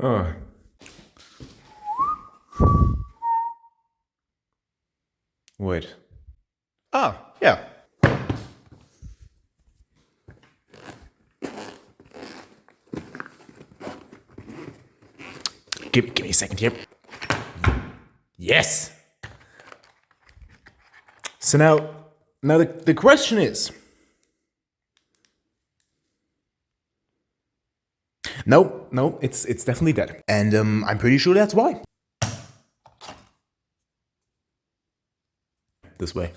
Oh. Wait. Ah, yeah. Give me a second here. Yes! So now the question is... No, it's definitely dead. And I'm pretty sure that's why. This way.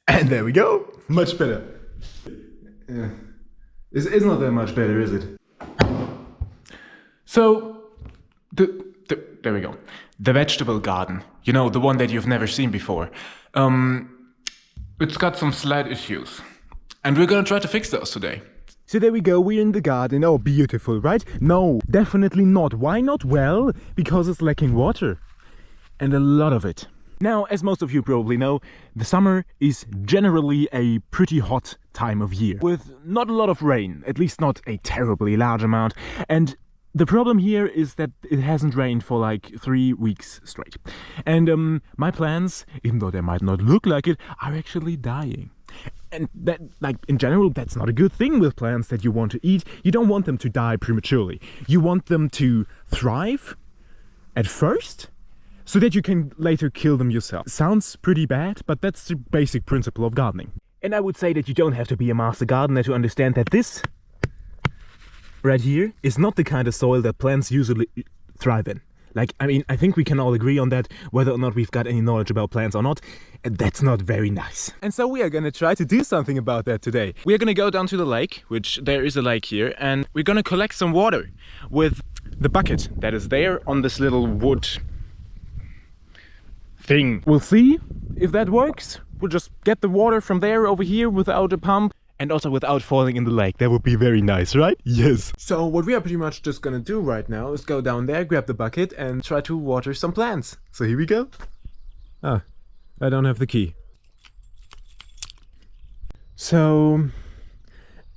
And there we go. Much better. Yeah. It's not that much better, is it? So, there we go. The vegetable garden. You know, the one that you've never seen before. It's got some slight issues. And we're gonna try to fix those today. So there we go, we're in the garden. Oh, beautiful, right? No, definitely not. Why not? Well, because it's lacking water. And a lot of it. Now, as most of you probably know, the summer is generally a pretty hot time of year. With not a lot of rain, at least not a terribly large amount. And the problem here is that it hasn't rained for like 3 weeks straight. And my plants, even though they might not look like it, are actually dying. And that, like, in general, that's not a good thing with plants that you want to eat. You don't want them to die prematurely. You want them to thrive at first, so that you can later kill them yourself. Sounds pretty bad, but that's the basic principle of gardening. And I would say that you don't have to be a master gardener to understand that this right here is not the kind of soil that plants usually thrive in. Like, I mean, I think we can all agree on that, whether or not we've got any knowledge about plants or not, and that's not very nice. And so we are gonna try to do something about that today. We are gonna go down to the lake, which there is a lake here, and we're gonna collect some water with the bucket that is there on this little wood thing. We'll see if that works. We'll just get the water from there over here without a pump. And also without falling in the lake. That would be very nice, right? Yes. So what we are pretty much just gonna do right now is go down there, grab the bucket and try to water some plants. So here we go. Ah, I don't have the key. So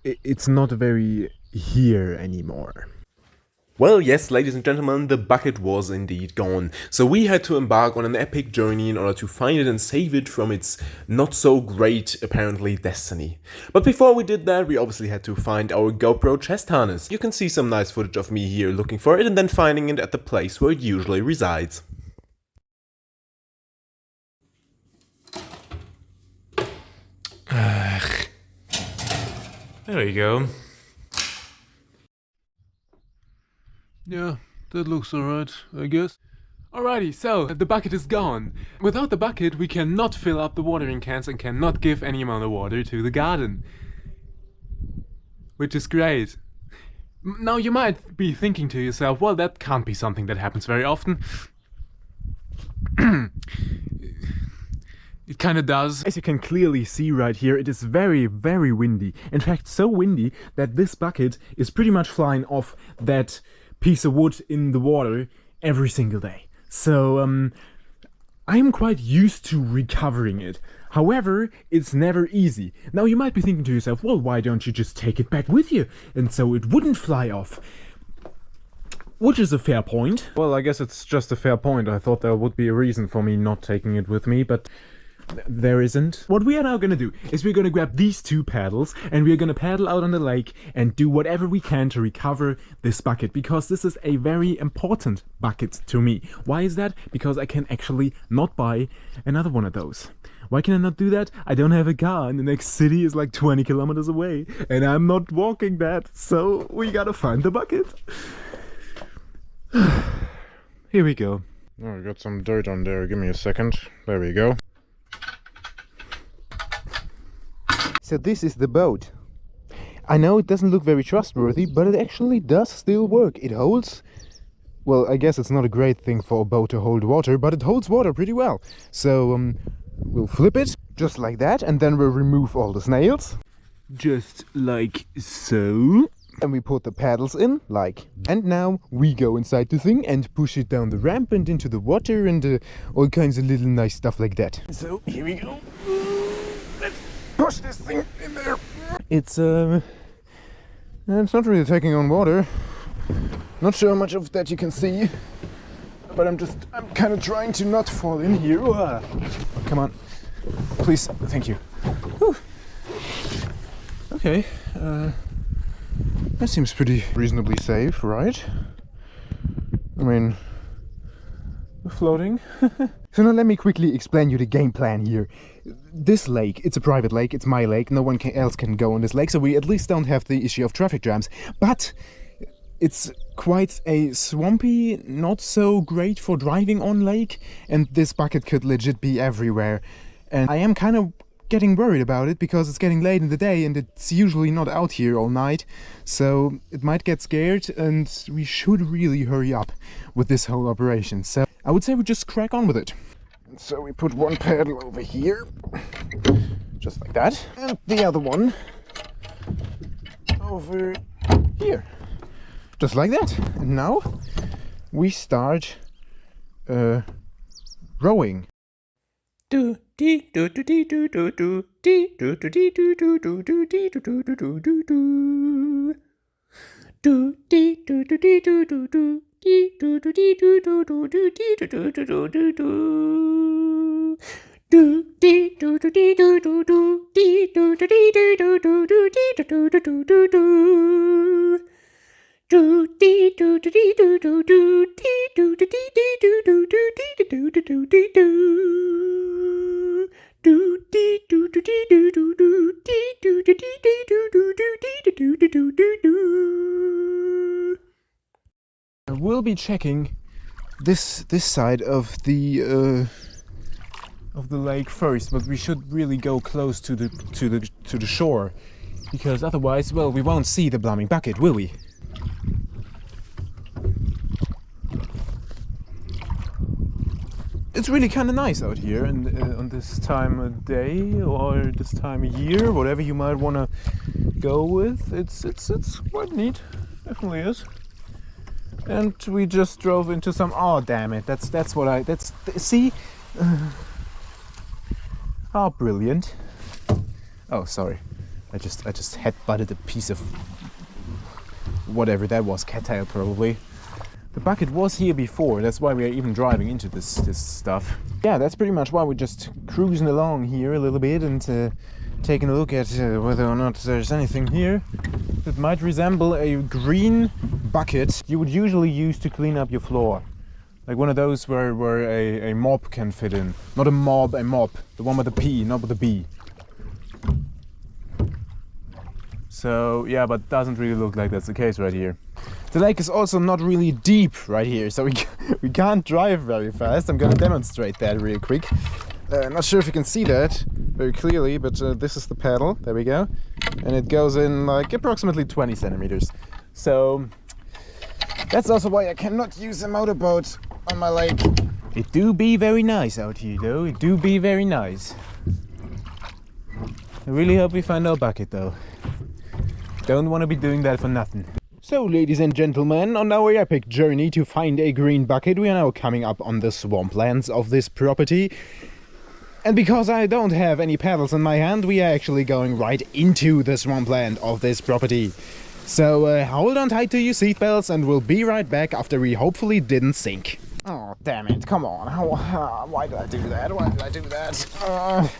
it's not very here anymore. Well, yes, ladies and gentlemen, the bucket was indeed gone. So we had to embark on an epic journey in order to find it and save it from its not so great, apparently, destiny. But before we did that, we obviously had to find our GoPro chest harness. You can see some nice footage of me here looking for it and then finding it at the place where it usually resides. There we go. Yeah, that looks alright, I guess. Alrighty, so the bucket is gone. Without the bucket, we cannot fill up the watering cans and cannot give any amount of water to the garden. Which is great. Now you might be thinking to yourself, well, that can't be something that happens very often. It kinda does. As you can clearly see right here, it is very, very windy. In fact, so windy that this bucket is pretty much flying off that piece of wood in the water every single day. So I'm quite used to recovering it. However, it's never easy. Now you might be thinking to yourself, well, why don't you just take it back with you and so it wouldn't fly off? Which is a fair point. Well, I guess it's just a fair point. I thought there would be a reason for me not taking it with me, but there isn't. What we are now gonna do is we're gonna grab these 2 paddles and we're gonna paddle out on the lake and do whatever we can to recover this bucket, because this is a very important bucket to me. Why is that? Because I can actually not buy another one of those. Why can I not do that? I don't have a car and the next city is like 20 kilometers away and I'm not walking that, so we gotta find the bucket. Here we go. Oh, I got some dirt on there. Give me a second. There we go. So this is the boat. I know it doesn't look very trustworthy, but it actually does still work. It holds... Well, I guess it's not a great thing for a boat to hold water, but it holds water pretty well. So, we'll flip it, just like that, and then we'll remove all the snails. Just like so. And we put the paddles in, like. And now we go inside the thing and push it down the ramp and into the water and all kinds of little nice stuff like that. So, here we go. Let's push this thing in there. It's not really taking on water. Not sure how much of that you can see, but I'm kind of trying to not fall in here. Come on, please, thank you. Whew. Okay, that seems pretty reasonably safe, right? I mean, floating. So now let me quickly explain you the game plan here. This lake, it's a private lake, it's my lake, no one else can go on this lake, so we at least don't have the issue of traffic jams. But it's quite a swampy, not so great for driving on lake, and this bucket could legit be everywhere. And I am kind of getting worried about it because it's getting late in the day and it's usually not out here all night, so it might get scared, and we should really hurry up with this whole operation. So I would say we just crack on with it. So we put one paddle over here, just like that, and the other one over here, just like that. And now we start rowing. We'll be checking this side of the lake first, but we should really go close to the shore, because otherwise, well, we won't see the blooming bucket, will we? It's really kind of nice out here, and on this time of day or this time of year, whatever you might want to go with. It's quite neat, definitely is. And we just drove into some. Oh damn it! That's what I. See. Oh, brilliant. Oh, sorry. I just head-butted a piece of whatever that was, cattail probably. The bucket was here before, that's why we are even driving into this stuff. Yeah, that's pretty much why we're just cruising along here a little bit and taking a look at whether or not there's anything here that might resemble a green bucket you would usually use to clean up your floor. Like one of those where a mop can fit in. Not a mob, a mop. The one with the P, not with the B. So yeah, but it doesn't really look like that's the case right here. The lake is also not really deep right here, so we can't drive very fast. I'm gonna demonstrate that real quick. Not sure if you can see that very clearly, but this is the paddle. There we go. And it goes in like approximately 20 centimeters. So that's also why I cannot use a motorboat on my lake. It do be very nice out here though, it do be very nice. I really hope we find our bucket though. Don't want to be doing that for nothing. So ladies and gentlemen, on our epic journey to find a green bucket, we are now coming up on the swamplands of this property. And because I don't have any paddles in my hand, we are actually going right into the swampland of this property. So hold on tight to your seatbelts and we'll be right back after we hopefully didn't sink. Oh damn it, come on, why did I do that, why did I do that?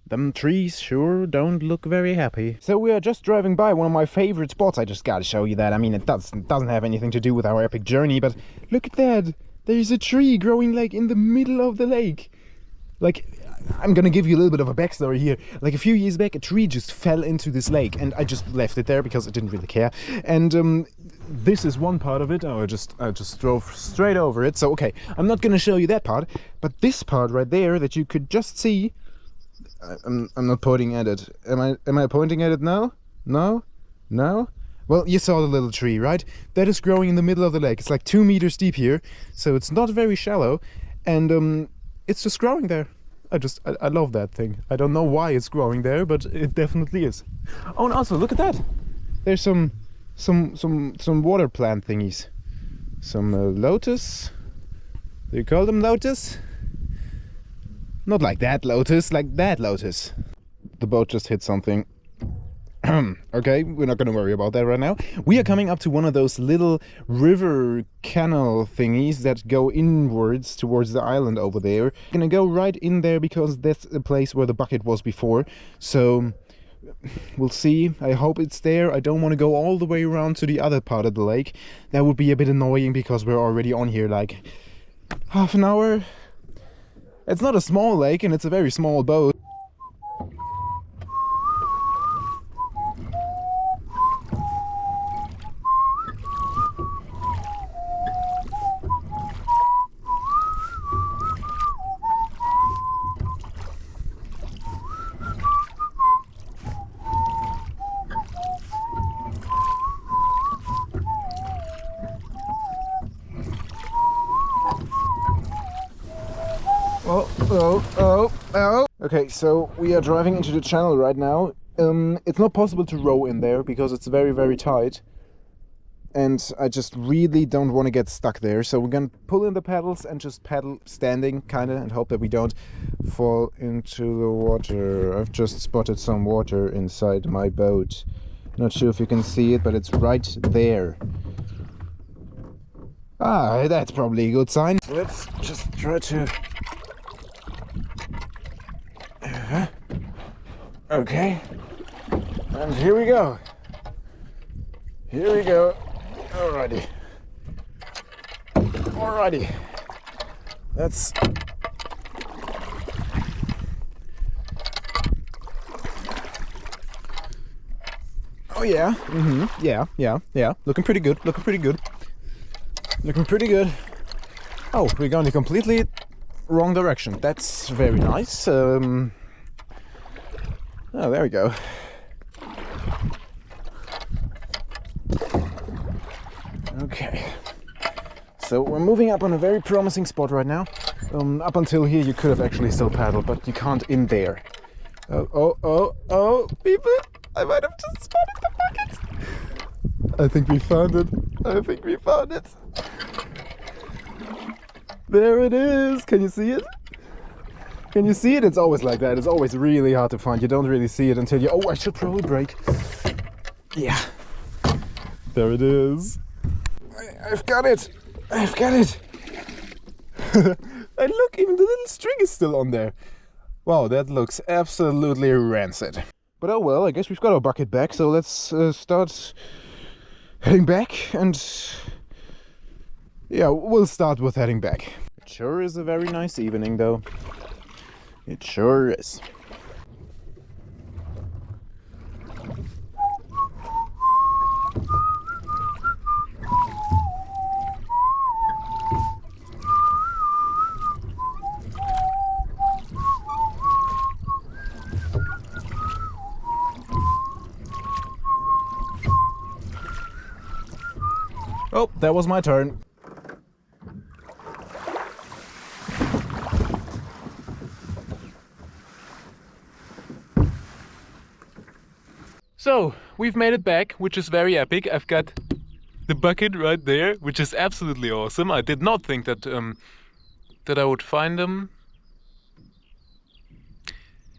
Them trees sure don't look very happy. So we are just driving by one of my favorite spots. I just gotta show you that. I mean, it doesn't have anything to do with our epic journey, but look at that. There's a tree growing like in the middle of the lake. Like, I'm gonna give you a little bit of a backstory here. Like a few years back, a tree just fell into this lake and I just left it there because I didn't really care. And this is one part of it. Oh, I just drove straight over it. So okay, I'm not gonna show you that part, but this part right there that you could just see. I'm not pointing at it. Am I pointing at it now? No? No? Well, you saw the little tree, right? That is growing in the middle of the lake. It's like 2 meters deep here, so it's not very shallow, and it's just growing there. I love that thing. I don't know why it's growing there, but it definitely is. Oh, and also look at that. There's some water plant thingies. Some lotus. Do you call them lotus? Not like that lotus, like that lotus. the boat just hit something. Okay, we're not gonna worry about that right now. We are coming up to one of those little river canal thingies that go inwards towards the island over there. Gonna go right in there because that's the place where the bucket was before. So we'll see. I hope it's there. I don't want to go all the way around to the other part of the lake. That would be a bit annoying because we're already on here like half an hour. It's not a small lake and it's a very small boat. Oh. Okay, so we are driving into the channel right now. It's not possible to row in there because it's very, very tight. And I just really don't want to get stuck there. So we're gonna pull in the paddles and just paddle standing, kinda, and hope that we don't fall into the water. I've just spotted some water inside my boat. Not sure if you can see it, but it's right there. Ah, that's probably a good sign. Let's just try to... Okay, and here we go. Here we go. Alrighty. That's... Oh yeah. Yeah. Looking pretty good. Oh, we're going the completely wrong direction. That's very nice. Oh, there we go. Okay. So we're moving up on a very promising spot right now. Up until here you could have actually still paddled, but you can't in there. Oh, people! I might have just spotted the bucket! I think we found it. There it is! Can you see it? It's always like that. It's always really hard to find. You don't really see it until you... Oh, I should probably brake. Yeah. There it is. I've got it. And look, even the little string is still on there. Wow, that looks absolutely rancid. But oh well, I guess we've got our bucket back, so let's start heading back. And yeah, we'll start with heading back. It sure is a very nice evening though. It sure is. Oh, that was my turn. So, we've made it back, which is very epic. I've got the bucket right there, which is absolutely awesome. I did not think that that I would find them.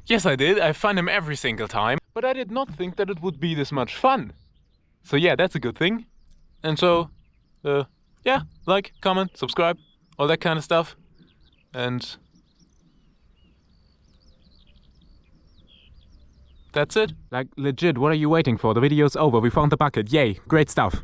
Yes, I did. I find them every single time. But I did not think that it would be this much fun. So yeah, that's a good thing. And so, yeah, like, comment, subscribe, all that kind of stuff. And that's it. Like, legit, what are you waiting for? The video's over. We found the bucket. Yay. Great stuff.